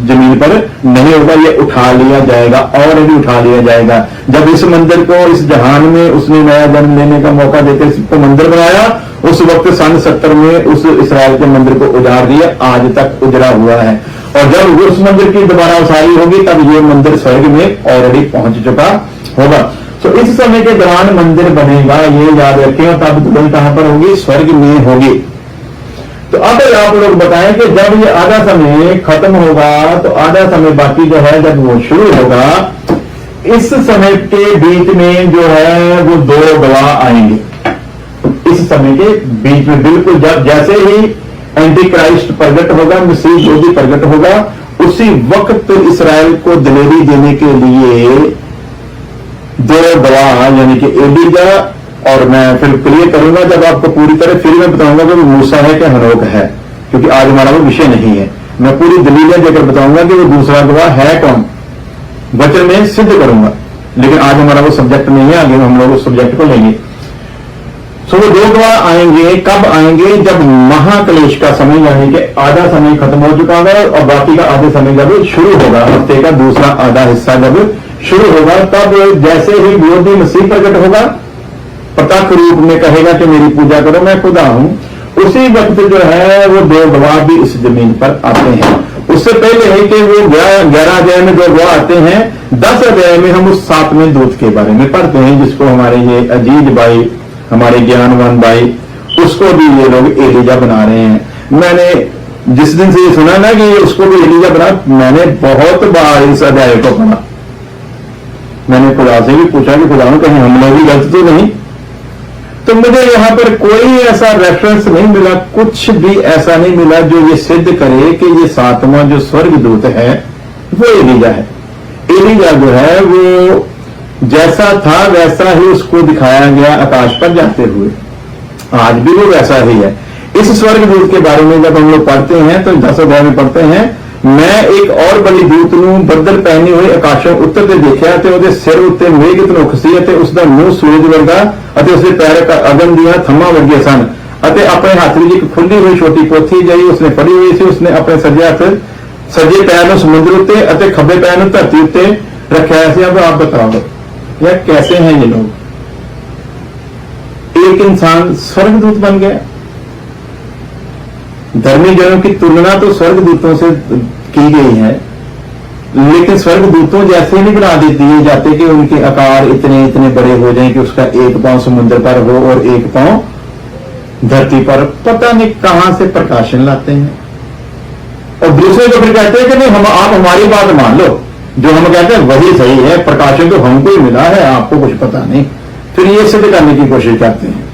जमीन पर नहीं होगा, ये उठा लिया जाएगा और भी उठा लिया जाएगा। जब इस मंदिर को इस जहान में उसने नया जन्म लेने का मौका देकर इसको मंदिर बनाया, उस वक्त सन 70 में उस इस्राएल के मंदिर को उजाड़ दिया, आज तक उजड़ा हुआ है। और जब उस मंदिर की दोबारा उसारी होगी तब ये मंदिर स्वर्ग में ऑलरेडी पहुंच चुका होगा। तो इस समय के दौरान मंदिर बनेगा, ये याद रखें। और तब दुल्हन कहां पर होगी? स्वर्ग में होगी। तो अब आप लोग बताएं कि जब ये आधा समय खत्म होगा तो आधा समय बाकी जो है जब वो शुरू होगा, इस समय के बीच में जो है वो दो गवाह आएंगे। इस समय के बीच में बिल्कुल जब जैसे ही एंटी क्राइस्ट प्रकट होगा, मसीह जो भी प्रकट होगा, उसी वक्त इस्राएल को दिलेरी देने के लिए दो गवाह यानी कि एलीजा, और मैं फिर क्लियर करूंगा जब आपको पूरी तरह, फिर मैं बताऊंगा कि वो मूसा है कि हनोक है, क्योंकि आज हमारा वो विषय नहीं है। मैं पूरी दलीलें देकर बताऊंगा कि वो दूसरा गवाह है कौन, वचन में सिद्ध करूंगा। लेकिन आज हमारा वो सब्जेक्ट नहीं है, आगे हम लोग उस सब्जेक्ट को लेंगे। तो वो दो गवाह आएंगे, कब आएंगे? जब महाक्लेश का समय यानी कि आधा समय खत्म हो चुका है और बाकी का आधे समय जब शुरू होगा, हफ्ते का दूसरा आधा हिस्सा जब शुरू होगा, तब जैसे ही विरोधी मसीह प्रकट होगा, प्रत्यक्ष रूप में कहेगा कि मेरी पूजा करो, मैं खुदा हूं, उसी वक्त जो है वो दो गवाह भी इस जमीन पर आते हैं। उससे पहले है कि वो 11 अध्याय में दो गवाह आते हैं। 10 अध्याय में हम उस 7वें दूत के बारे में पढ़ते हैं, जिसको हमारे ये अजीज भाई, हमारे ज्ञानवान भाई, उसको भी ये लोग एलीजा बना रहे हैं। मैंने जिस दिन से ये सुना ना कि उसको भी एलीजा बना, मैंने बहुत बार इस अध्याय को पढ़ा। मैंने खुदा से भी पूछा कि खुदा कहीं हम लोग भी गलत तो नहीं। तो मुझे यहां पर कोई ऐसा रेफरेंस नहीं मिला, कुछ भी ऐसा नहीं मिला जो ये सिद्ध करे कि ये 7वां जो स्वर्गदूत है वो एलीजा है। एलीजा जो है वो जैसा था वैसा ही उसको दिखाया गया आकाश पर जाते हुए, आज भी वो वैसा ही है। इस स्वर्गदूत के बारे में जब हम लोग पढ़ते हैं तो 10 अध्याय में पढ़ते हैं, मैं एक और बड़ी दूत ਨੂੰ ਬੱਦਲ ਪਹਿਨੇ ਹੋਏ ਆਕਾਸ਼ੋਂ ਉੱਤਰਦੇ ਦੇਖਿਆ ਤੇ ਉਹਦੇ ਸਿਰ ਉੱਤੇ ਮੇਘ ਧਨੁਖ ਸੀ ਅਤੇ ਉਸ ਦਾ ਮੂੰਹ ਸੂਰਜ ਵਰਗਾ ਅਤੇ ਉਸਦੇ ਪੈਰ ਅਗਨ ਦੀਆਂ ਥੰਮਾਂ ਵਰਗੇ ਸਨ ਅਤੇ ਆਪਣੇ ਹੱਥ ਵਿੱਚ ਇੱਕ ਖੁੱਲੀ ਹੋਈ ਛੋਟੀ ਪੋਥੀ ਜਿਹੀ ਉਸਨੇ ਫੜੀ ਹੋਈ ਸੀ। ਉਸਨੇ ਆਪਣੇ ਸੱਜੇ ਪੈਰ ਨੂੰ ਸਮੁੰਦਰ ਉੱਤੇ ਅਤੇ ਖੱਬੇ ਪੈਰ ਨੂੰ ਧਰਤੀ ਉੱਤੇ ਰੱਖਿਆ ਸੀ। अब आप बताओ यार कैसे हैं ये लोग? एक इंसान स्वर्गदूत बन गया। धर्मी जनों की तुलना तो स्वर्गदूतों से की गई है, लेकिन स्वर्गदूतों जैसे नहीं बना दिए जाते कि उनके आकार इतने इतने बड़े हो जाएं कि उसका एक पांव समुद्र पर हो और एक पांव धरती पर। पता नहीं कहां से प्रकाशन लाते हैं। और दूसरे को फिर कहते हैं कि नहीं, हम आप हमारी बात मान लो, जो हम कहते हैं वही सही है, प्रकाशन तो हमको ही मिला है, आपको कुछ पता नहीं। फिर ये सिद्ध करने की कोशिश करते हैं।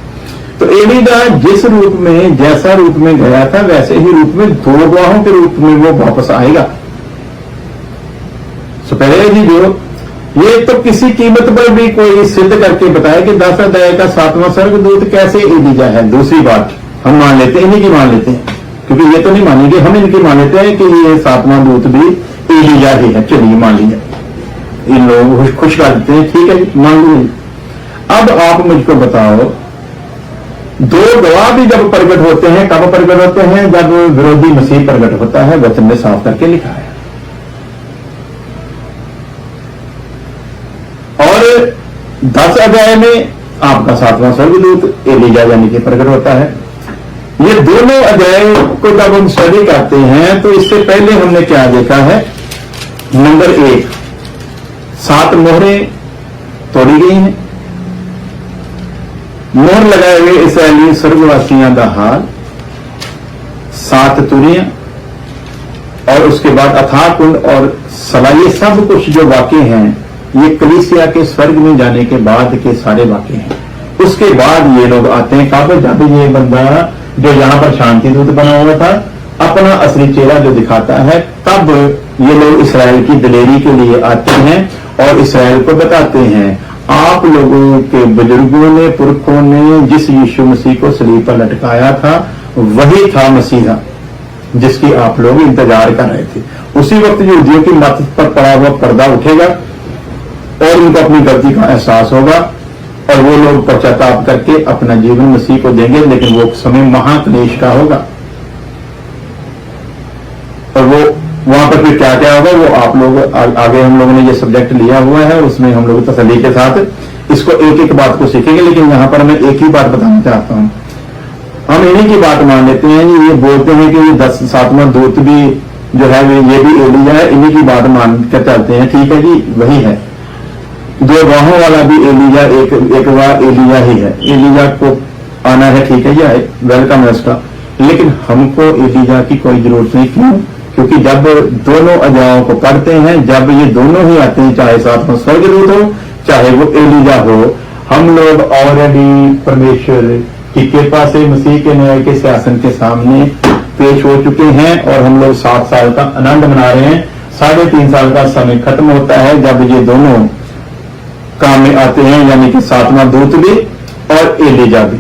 तो एलीजा जिस रूप में जैसा रूप में गया था वैसे ही रूप में दो गवाहों के रूप में वो वापस आएगा। तो पहले जी जो ये तो किसी कीमत पर भी कोई सिद्ध करके बताया कि 10 अध्याय का 7वां स्वर्गदूत कैसे एलीजा है। दूसरी बात हम मान लेते हैं, इन्हीं की मान लेते हैं, क्योंकि ये तो नहीं मानेंगे, हम इनकी मान लेते हैं कि ये 7वां दूत भी एलीजा ही है। चलिए मान लीजिए, इन लोगों को खुश कर देते हैं, ठीक है मान लीजिए। अब आप मुझको बताओ दो गवाह भी जब प्रकट होते हैं, कब प्रकट होते हैं? जब विरोधी मसीह प्रकट होता है। वचन में साफ करके लिखा है। और 10 अध्याय में आपका 7वां स्वर्गदूत एलीजा यानी कि प्रकट होता है। ये दोनों अध्याय को जब हम स्टडी करते हैं तो इससे पहले हमने क्या देखा है? नंबर 1, 7 मोहरें तोड़ी गई हैं। मोहर लगाए हुए इसराइली स्वर्गवासियों का हाल, 7 तुरियां, और उसके बाद अथाह कुंड और सला, ये सब कुछ जो वाक्य हैं ये कलीसिया के स्वर्ग में जाने के बाद के सारे वाक्य हैं। उसके बाद ये लोग आते हैं कब? जब ये बंदा जो यहां पर शांति दूत बना हुआ था अपना असली चेहरा जो दिखाता है, तब ये लोग इसराइल की दिलेरी के लिए आते हैं और इसराइल को बताते हैं आप लोगों के बुजुर्गों ने, पुरखों ने जिस यीशु मसीह को सलीब पर लटकाया था वही था मसीहा जिसकी आप लोग इंतजार कर रहे थे। उसी वक्त यहूदियों की मत पर पड़ा हुआ पर्दा उठेगा और उनको अपनी गलती का एहसास होगा और वो लोग पश्चाताप करके अपना जीवन मसीह को देंगे। लेकिन वो समय महाक्लेश का होगा और वो वहां पर फिर क्या क्या होगा वो आप लोग आगे हम लोगों ने ये सब्जेक्ट लिया हुआ है, उसमें हम लोग तसल्ली के साथ इसको एक एक बात को सीखेंगे। लेकिन यहां पर मैं एक ही बात बताना चाहता हूं। हम इन्हीं की बात मान लेते हैं, ये बोलते हैं कि ये 7वां दूत भी जो है ये भी एलिया है, इन्हीं की बात मान कर चलते हैं। ठीक है जी, वही है। 2 बाहों वाला भी एलिया एक बार एलिया ही है। एलिया को आना है, ठीक है, ये वेलकम है उसका। लेकिन हमको एलिया की कोई जरूरत नहीं। क्यों? क्योंकि जब दोनों अध्यायों को पढ़ते हैं, जब ये दोनों ही आते हैं, चाहे 7वां स्वर्गदूत हो चाहे वो एलिया हो, हम लोग ऑलरेडी परमेश्वर की कृपा से मसीह के न्याय के शासन के सामने पेश हो चुके हैं और हम लोग 7 साल का आनंद मना रहे हैं। 3.5 साल का समय खत्म होता है जब ये दोनों काम में आते हैं, यानी कि 7वां दूत भी और एलिया भी।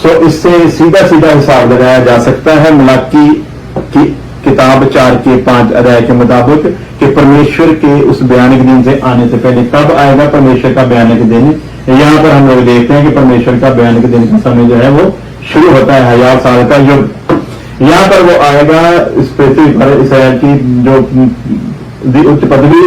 सो इससे सीधा सीधा हिसाब लगाया जा सकता है मलाकी की किताब 4 के 5 अध्याय के मुताबिक कि परमेश्वर के उस भयानक दिन से आने से पहले कब आएगा परमेश्वर का भयानक दिन। यहां पर हम लोग देखते हैं कि परमेश्वर का भयानक दिन का समय जो है वो शुरू होता है 1000 साल का युग। यहां पर वो आएगा इस पृथ्वी पर इसराइल की जो उच्च पदवी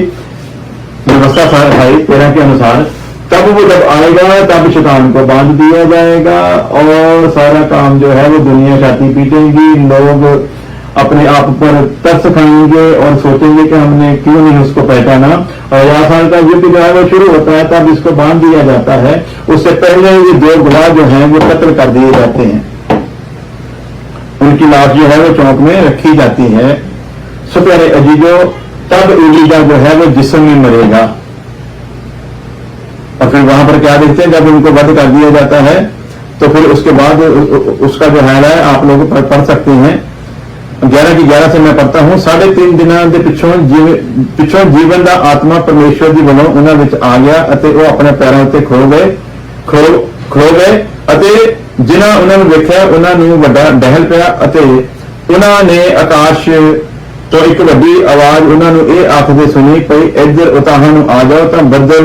व्यवस्था है 13 के अनुसार, तब वो जब आएगा तब शैतान को बांध दिया जाएगा और सारा काम जो है वो दुनिया छाती पीटेगी। लोग अपने आप पर तरस खाएंगे और सोचेंगे कि हमने क्यों नहीं उसको पहचाना। और 1000 साल का युद्ध जो है वो शुरू होता है, तब इसको बांध दिया जाता है। उससे पहले ये 2 गवाह जो हैं वो कत्ल कर दिए जाते हैं, उनकी लाश जो है वो चौक में रखी जाती है। सो प्यारे अजीजों, तब एलिया जो है वो जिस्म में मरेगा और फिर वहां पर क्या देखते हैं, जब उनको वध कर दिया जाता है तो फिर उसके बाद उसका जो हाल है आप लोग पढ़ सकते हैं। 11 की 11 से मैं पढ़ता हूं। 3.5 दिनों के पिछों जीवन का आत्मा परमेश्वर जी वालों उन्हां विच आ गया अते वो अपने पैरों उत्ते खड़ो गए अते जिन्हां उन्हां नूं वेख्या उन्हां नूं वड्डा डहल पिया अते उन्हां ने आकाश तो एक वड्डी आवाज उन्हां नूं इह आखदे सुनी पई इधर उताहां नूं आ जाओ। तां बदल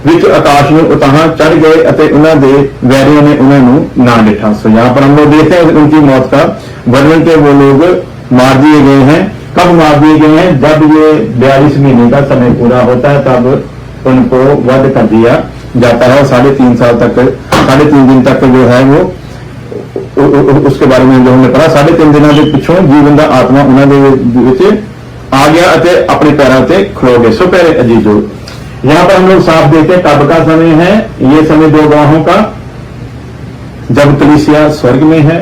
विच आकाश में उताहां चढ़ गए अते उन्हां दे वैरियों ने उन्हां नूं ना डिठा। सो यहाँ पर हम लोग देखते हैं उनकी मौत का वर्णन के वो लोग मार दिए गए हैं। कब मार दिए गए हैं? जब ये 42 महीने का समय पूरा होता है तब उनको वध कर दिया जाता है। 3.5 साल तक 3.5 दिन तक जो है वो उसके बारे में जो हमने पढ़ा। 3.5 दिनों के पिछों जीवन का आत्मा उन्होंने आ गया अते अपने पैरों से खड़ो गए। सो प्यारे अजीजों, यहां पर हम लोग साफ देखते हैं कब का समय है। ये समय 2 गवाहों का, जब कलीसिया स्वर्ग में है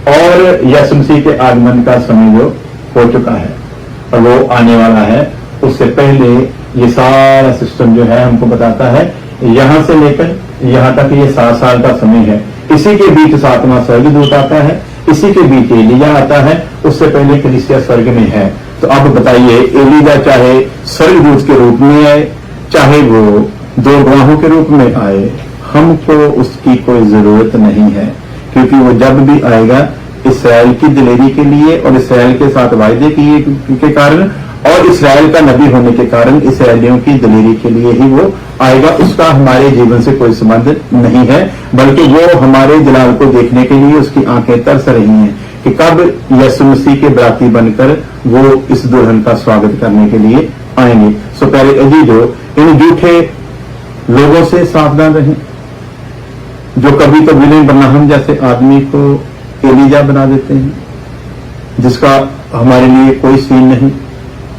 और यीशु मसीह के आगमन का समय जो हो चुका है और वो आने वाला है। उससे पहले ये सारा सिस्टम जो है हमको बताता है यहां से लेकर यहां तक ये 7 साल का समय है। इसी के बीच 7वां स्वर्गदूत आता है, इसी के बीच एलिया आता है। उससे पहले कलीसिया स्वर्ग में है। तो अब बताइए, एलिया चाहे स्वर्गदूत के रूप में आए चाहे वो 2 गवाहों के रूप में आए, हमको उसकी कोई जरूरत नहीं है। क्योंकि वो जब भी आएगा इसराइल की दिलेरी के लिए और इसराइल के साथ वायदे के कारण और इसराइल का नबी होने के कारण इसराइलियों की दलेरी के लिए ही वो आएगा। उसका हमारे जीवन से कोई संबंध नहीं है, बल्कि वो हमारे जलाल को देखने के लिए उसकी आंखें तरस रही हैं कि कब यीशु मसीह के बराती बनकर वो इस दुल्हन का स्वागत करने के लिए आएंगे। सो प्यारे अजीजों, इन झूठे लोगों से सावधान रहें जो कभी तो विलियम ब्रनहम जैसे आदमी को एलिजा बना देते हैं, जिसका हमारे लिए कोई सीन नहीं।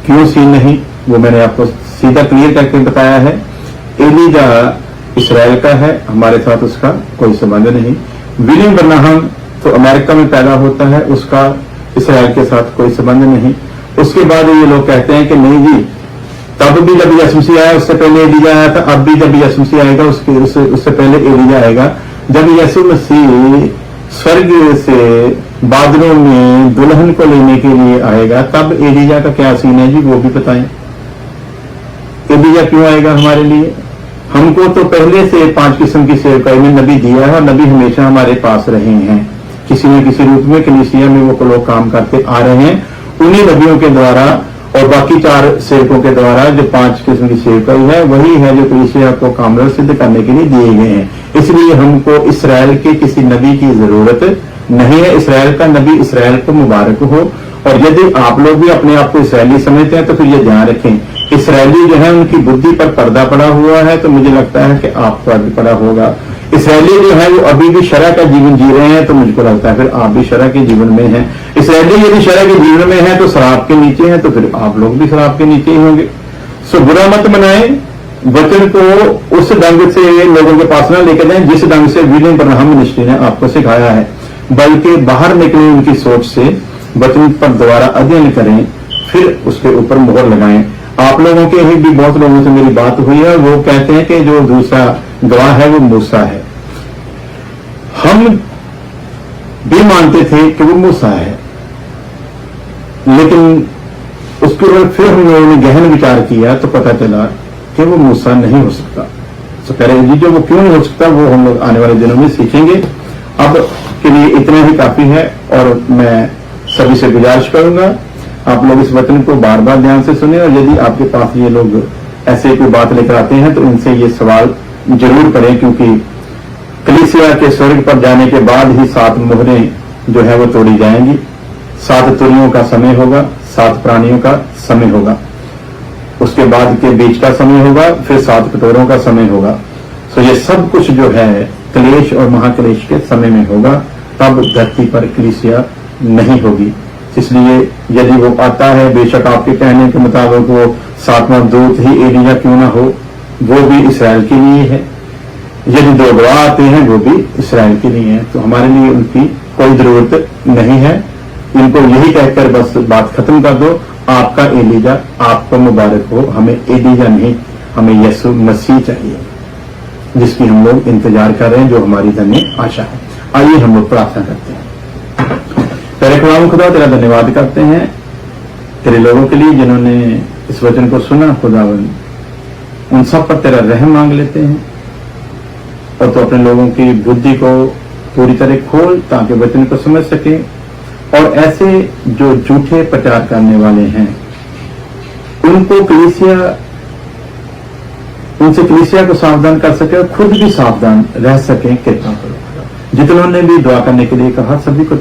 क्यों सीन नहीं, वो मैंने आपको सीधा क्लियर करके बताया है। एलिजा इसराइल का है, हमारे साथ उसका कोई संबंध नहीं। विलियम ब्रनहम तो अमेरिका में पैदा होता है, उसका इसराइल के साथ कोई संबंध नहीं। उसके बाद ये लोग कहते हैं कि नहीं जी, तब भी जब यीशु मसीह आया उससे पहले एलिजा आया था, अब भी जब यीशु मसीह आएगा उससे पहले एलिजा आएगा। जब यीशु मसीह स्वर्ग से बादलों में दुल्हन को लेने के लिए आएगा, तब एलिजा का क्या सीन है जी, वो भी बताएं। एलिजा क्यों आएगा हमारे लिए? हमको तो पहले से 5 किस्म की सेवकाई में नबी दिया है और नबी हमेशा हमारे पास रहे हैं, किसी न किसी रूप में कलीसिया में वो लोग काम करते आ रहे हैं। उन्हीं नबियों के द्वारा और बाकी 4 सेवकों के द्वारा जो 5 किस्म की सेवकाई है, वही है जो कलीसिया को कामयाब सिद्ध करने के लिए दिए गए हैं। इसलिए हमको इसराइल के किसी नबी की जरूरत नहीं है। इसराइल का नबी इसराइल को मुबारक हो। और यदि आप लोग भी अपने आप को इसराइली समझते हैं तो फिर ये ध्यान रखें, इसराइली जो है उनकी बुद्धि पर पर्दा पड़ा हुआ है, तो मुझे लगता है कि आप पर भी पड़ा होगा। इसराइली जो है वो अभी भी शरह का जीवन जी रहे हैं, तो मुझको लगता है फिर आप भी शरह के जीवन में हैं। इसराइली यदि शरह के जीवन में है तो शराब के नीचे हैं, तो फिर आप लोग भी शराब के नीचे ही होंगे। सो बुरा मत बनाएं, वचन को उस ढंग से लोगों के पास ना लेकर जाएं जिस ढंग से विलियम ब्रनहम मिनिस्ट्री ने आपको सिखाया है, बल्कि बाहर निकले उनकी सोच से वचन पर दोबारा अध्ययन करें, फिर उसके ऊपर मोहर लगाएं। आप लोगों के ही भी बहुत लोगों से मेरी बात हुई है, वो कहते हैं कि जो दूसरा गवाह है वो मूसा है। हम भी मानते थे कि वो मूसा है, लेकिन उसके बाद फिर हम लोगों ने गहन विचार किया तो पता चला कि वो मूसा नहीं हो सकता। तो पहले जी जो वो क्यों नहीं हो सकता वो हम लोग आने वाले दिनों में सीखेंगे। अब के लिए इतना ही काफी है और मैं सभी से गुजारिश करूंगा आप लोग इस वचन को बार बार ध्यान से सुने, और यदि आपके पास ये लोग ऐसे कोई बात लेकर आते हैं तो इनसे ये सवाल जरूर करें, क्योंकि कलीसिया के स्वर्ग पर जाने के बाद ही 7 मोहरें जो है वो तोड़ी जाएंगी। 7 तुरियों का समय होगा, 7 प्राणियों का समय होगा, उसके बाद के बीच का समय होगा, फिर 7 कटोरों का समय होगा। तो ये सब कुछ जो है क्लेश और महाक्लेश के समय में होगा, तब धरती पर कलीसिया नहीं होगी। इसलिए यदि वो आता है, बेशक आपके कहने के मुताबिक वो 7वां दूत ही एलिया क्यों ना हो, वो भी इसराइल के लिए है। यदि 2 गवाह आते हैं वो भी इसराइल के लिए है, तो हमारे लिए उनकी कोई जरूरत नहीं है। इनको यही कहकर बस बात खत्म कर दो, आपका एलिया आपको मुबारक हो। हमें एलिया नहीं, हमें यीशु मसीह चाहिए, जिसकी हम लोग इंतजार कर रहे हैं, जो हमारी धन्य आशा है। आइए हम लोग प्रार्थना करते हैं। तेरे खुदावंद खुदा तेरा धन्यवाद करते हैं तेरे लोगों के लिए जिन्होंने इस वचन को सुना। खुदावंद उन सब पर तेरा रहम मांग लेते हैं, और तो अपने लोगों की बुद्धि को पूरी तरह खोल ताकि वचन को समझ सके, और ऐसे जो झूठे प्रचार करने वाले हैं उनको उनसे कलीसिया को सावधान कर सके और खुद भी सावधान रह सके। कृपा करो। जितनों ने भी दुआ करने के लिए कहा, सभी को